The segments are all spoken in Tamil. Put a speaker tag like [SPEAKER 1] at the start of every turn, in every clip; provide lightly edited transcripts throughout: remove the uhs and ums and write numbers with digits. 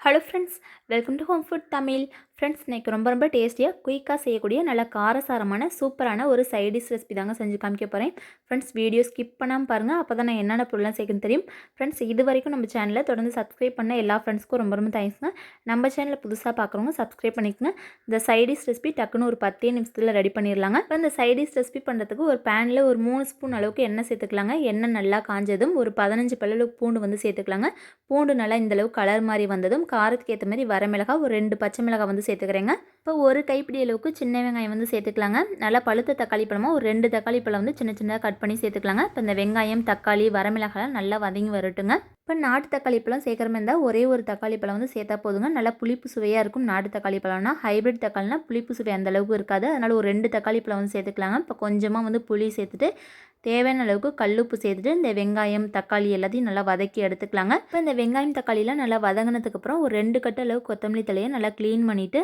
[SPEAKER 1] Hello friends, welcome to home food Tamil. Friends, இன்றைக்கி ரொம்ப டேஸ்டியாக குயிக்காக செய்யக்கூடிய நல்ல காரசாரமான சூப்பரான ஒரு சைடிஷ் ரெசிபி தாங்க செஞ்சு காமிக்க போகிறேன். ஃப்ரெண்ட்ஸ், வீடியோ ஸ்கிப் பண்ணாமல் பாருங்கள், அப்போ தான் நான் என்னென்ன பொருள்லாம் சேர்க்கணும்னு தெரியும். ஃப்ரெண்ட்ஸ், இது வரைக்கும் நம்ம சேனலை தொடர்ந்து சப்ஸ்கிரைப் பண்ண எல்லா ஃப்ரெண்ட்ஸ்க்கும் ரொம்ப தேங்க்ஸுங்க. நம்ம சேனலில் புதுசாக பார்க்குறவங்க சப்ஸ்கிரைப் பண்ணிக்கோங்க. இந்த சைடிஷ் ரெசிபி டக்குன்னு ஒரு 10 நிமிஷத்தில் ரெடி பண்ணிடலாங்க. இப்போ இந்த சைடிஷ் ரெசிபி பண்ணுறதுக்கு ஒரு பேனில் ஒரு 3 ஸ்பூன் அளவுக்கு எண்ணெய் சேர்த்துக்கலாங்க. எண்ணெய் நல்லா காஞ்சதும் ஒரு 15 பல்லளவுக்கு பூண்டு வந்து சேர்த்துக்கலாங்க. பூண்டு நல்லா இந்தளவுக்கு கலர் மாதிரி வந்ததும் காரத்துக்கு ஏற்ற மாதிரி வரமிளகாய் ஒரு 2 பச்சை மிளகாய் வந்து சேர்த்துக்கிறேங்க. இப்போ ஒரு கைப்பிடி அளவுக்கு சின்ன வெங்காயம் வந்து சேர்த்துக்கலாங்க. நல்லா பழுத்த தக்காளி பழமாக ஒரு 2 தக்காளி பழம் வந்து சின்ன சின்னதாக கட் பண்ணி சேர்த்துக்கலாங்க. இப்போ இந்த வெங்காயம் தக்காளி வரமிளகாய் நல்லா வதங்கி வரட்டுங்க. இப்போ நாட்டு தக்காளி பழம் சேர்க்குற மாதிரி இருந்தால் ஒரே ஒரு தக்காளி பழம் வந்து சேர்த்தா போதுங்க. நல்லா புளிப்பு சுவையாக இருக்கும். நாட்டு தக்காளி பழம்னா ஹைப்ரிட் தக்காளினா புளிப்பு சுவை அந்த அளவுக்கு இருக்காது. அதனால் ஒரு 2 தக்காளி பழம் வந்து சேர்த்துக்கலாங்க. இப்போ கொஞ்சமாக வந்து புளி சேர்த்துட்டு தேவையான அளவுக்கு கல்லுப்பு சேர்த்துட்டு இந்த வெங்காயம் தக்காளி எல்லாத்தையும் நல்லா வதக்கி எடுத்துக்கலாங்க. இப்போ இந்த வெங்காயம் தக்காளிலாம் நல்லா வதங்கினதுக்கப்புறம் ஒரு 2 கட்டு அளவு கொத்தமல்லி தலையை நல்லா க்ளீன் பண்ணிவிட்டு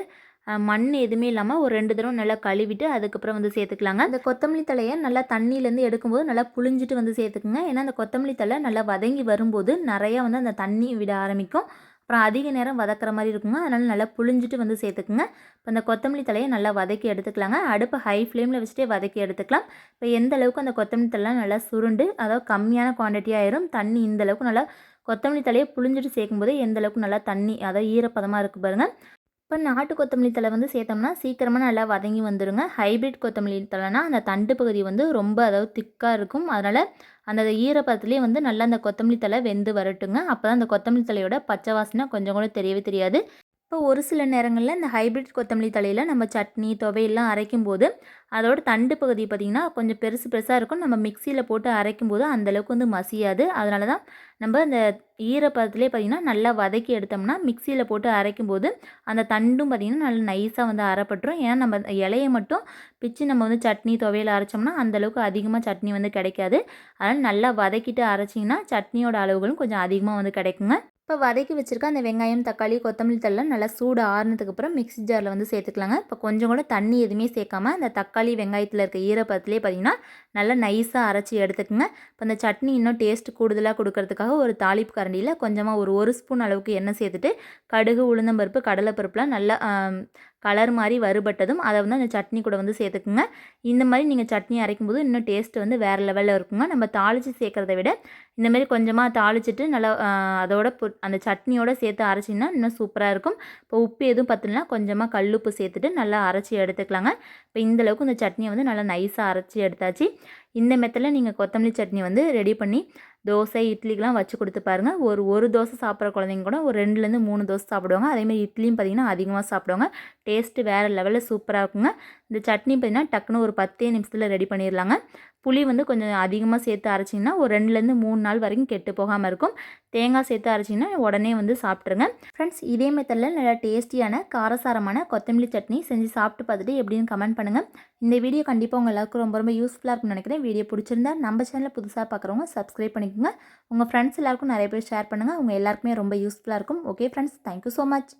[SPEAKER 1] மண் எதுவுமே இல்லாமல் ஒரு 2 தடவை நல்லா கழுவிட்டு அதுக்கப்புறம் வந்து சேர்த்துக்கலாங்க. இந்த கொத்தமல்லி தலையை நல்லா தண்ணியிலேருந்து எடுக்கும்போது நல்லா புழிஞ்சிட்டு வந்து சேர்த்துக்குங்க. ஏன்னா அந்த கொத்தமல்லி தலை நல்லா வதங்கி வரும்போது நிறையா வந்து அந்த தண்ணி விட ஆரம்பிக்கும். அப்புறம் அதிக நேரம் வதக்கிற மாதிரி இருக்குங்க. அதனால் நல்லா புழிஞ்சிட்டு வந்து சேர்த்துக்குங்க. இப்போ அந்த கொத்தமல்லி தலையை நல்லா வதக்கி எடுத்துக்கலாங்க. அடுப்பு ஹை ஃப்ளேமில் வச்சுட்டே வதக்கி எடுத்துக்கலாம். இப்போ எந்த அளவுக்கு அந்த கொத்தமல்லி தலை நல்லா சுருண்டு அதாவது கம்மியான குவான்டிட்டி ஆயிரும். தண்ணி இந்த அளவுக்கு நல்லா கொத்தமல்லி தலையை புழிஞ்சிட்டு சேர்க்கும்போது எந்த அளவுக்கு நல்லா தண்ணி அதாவது ஈரப்பதமாக இருக்குது பாருங்கள். இப்போ நாட்டு கொத்தமல்லி தழை வந்து சேர்த்தோம்னா சீக்கிரமாக நல்லா வதங்கி வந்துடுங்க. ஹைப்ரிட் கொத்தமல்லி தழைனா அந்த தண்டு பகுதி வந்து ரொம்ப அதாவது திக்காக இருக்கும். அதனால் அந்த ஈரப்பதத்துலேயே வந்து நல்லா அந்த கொத்தமல்லி தழை வெந்து வரட்டுங்க. அப்போ தான் அந்த கொத்தமல்லி தலையோட பச்சை வாசனை கொஞ்சம் கூட தெரியவே தெரியாது. இப்போ ஒரு சில நேரங்களில் இந்த ஹைப்ரிட் கொத்தமல்லி தலையில் நம்ம சட்னி துவையெல்லாம் அரைக்கும்போது அதோட தண்டு பகுதி பார்த்திங்கன்னா கொஞ்சம் பெருசு பெருசாக இருக்கும். நம்ம மிக்சியில் போட்டு அரைக்கும்போது அந்தளவுக்கு வந்து மசியாது. அதனால தான் நம்ம அந்த ஈரப்பதத்துலேயே பார்த்திங்கன்னா நல்லா வதக்கி எடுத்தோம்னா மிக்சியில் போட்டு அரைக்கும்போது அந்த தண்டும் பார்த்திங்கன்னா நல்லா நைஸாக வந்து அரைப்பட்டுரும். ஏன்னா நம்ம இலையை மட்டும் பிச்சு நம்ம வந்து சட்னி துவையல் அரைச்சோம்னா அந்தளவுக்கு அதிகமாக சட்னி வந்து கிடைக்காது. அதனால் நல்லா வதக்கிட்டு அரைச்சிங்கன்னா சட்னியோட அளவுகளும் கொஞ்சம் அதிகமாக வந்து கிடைக்குங்க. இப்போ வதக்கி வச்சுருக்க அந்த வெங்காயம் தக்காளி கொத்தமல்லி தழைலாம் நல்லா சூடு ஆறுனதுக்கப்புறம் மிக்ஸி ஜாரில் வந்து சேர்த்துக்கலாங்க. இப்போ கொஞ்சம் கூட தண்ணி எதுவுமே சேர்க்காம அந்த தக்காளி வெங்காயத்தில் இருக்க ஈரப்பதத்துலேயே பார்த்திங்கன்னா நல்லா நைஸாக அரைச்சி எடுத்துக்கோங்க. இப்போ அந்த சட்னி இன்னும் டேஸ்ட் கூடுதலாக கொடுக்கறதுக்காக ஒரு தாளிப்பு கரண்டியில் கொஞ்சமாக ஒரு ஸ்பூன் அளவுக்கு எண்ணெய் சேர்த்துட்டு கடுகு உளுந்தம்பருப்பு கடலைப்பருப்புலாம் நல்லா கலர் மாதிரி வறுபட்டதும் அதை வந்து அந்த சட்னி கூட வந்து சேர்த்துக்குங்க. இந்த மாதிரி நீங்கள் சட்னி அரைக்கும்போது இன்னும் டேஸ்ட்டு வந்து வேறு லெவலில் இருக்குங்க. நம்ம தாளித்து சேர்க்குறத விட இந்தமாரி கொஞ்சமாக தாளிச்சிட்டு நல்லா அதோட அந்த சட்னியோடு சேர்த்து அரைச்சிங்கன்னா இன்னும் சூப்பராக இருக்கும். இப்போ உப்பு எதுவும் பத்தலைனா கொஞ்சமாக கல்லுப்பு சேர்த்துட்டு நல்லா அரைச்சி எடுத்துக்கலாங்க. இப்போ இந்தளவுக்கு இந்த சட்னியை வந்து நல்லா நைஸாக அரைச்சி எடுத்தாச்சு. இந்த மெத்தடில் நீங்கள் கொத்தமல்லி சட்னி வந்து ரெடி பண்ணி தோசை இட்லிக்கெலாம் வச்சு கொடுத்து பாருங்கள். ஒரு தோசை சாப்பிட்ற குழந்தைங்க கூட ஒரு 2லேருந்து 3 தோசை சாப்பிடுவாங்க. அதேமாதிரி இட்லியும் பார்த்திங்கன்னா அதிகமாக சாப்பிடுவாங்க. டேஸ்ட்டு வேறு லெவலில் சூப்பராக இருக்குங்க. இந்த சட்னி பார்த்திங்கன்னா டக்குன்னு ஒரு 10 நிமிஷத்தில் ரெடி பண்ணிடலாங்க. புளி வந்து கொஞ்சம் அதிகமாக சேர்த்து அரைச்சிங்கன்னா ஒரு 2லேருந்து 3 நாள் வரைக்கும் கெட்டு போகாமல் இருக்கும். தேங்காய் சேர்த்து அரைச்சிங்கன்னா உடனே வந்து சாப்பிட்ருங்க. ஃப்ரெண்ட்ஸ், இதே மெத்தடில் நல்லா டேஸ்டியான காரசாரமான கொத்தமல்லி சட்னி செஞ்சு சாப்பிட்டு பார்த்துட்டு எப்படின்னு கமெண்ட் பண்ணுங்கள். இந்த வீடியோ கண்டிப்பாக உங்கள் எல்லாருக்கும் ரொம்ப யூஸ்ஃபுல்லாக இருக்கும்னு நினைக்கிறேன். வீடியோ பிடிச்சிருந்தா நம்ம சேனலை புதுசாக பார்க்குறவங்க சப்ஸ்கிரைப் பண்ணிக்கோங்க. உங்கள் ஃப்ரெண்ட்ஸ் எல்லாருக்கும் நிறைய பேர் ஷேர் பண்ணுங்கள். அவங்க எல்லாருக்குமே ரொம்ப யூஸ்ஃபுல்லாக இருக்கும். Okay friends, thank you so much.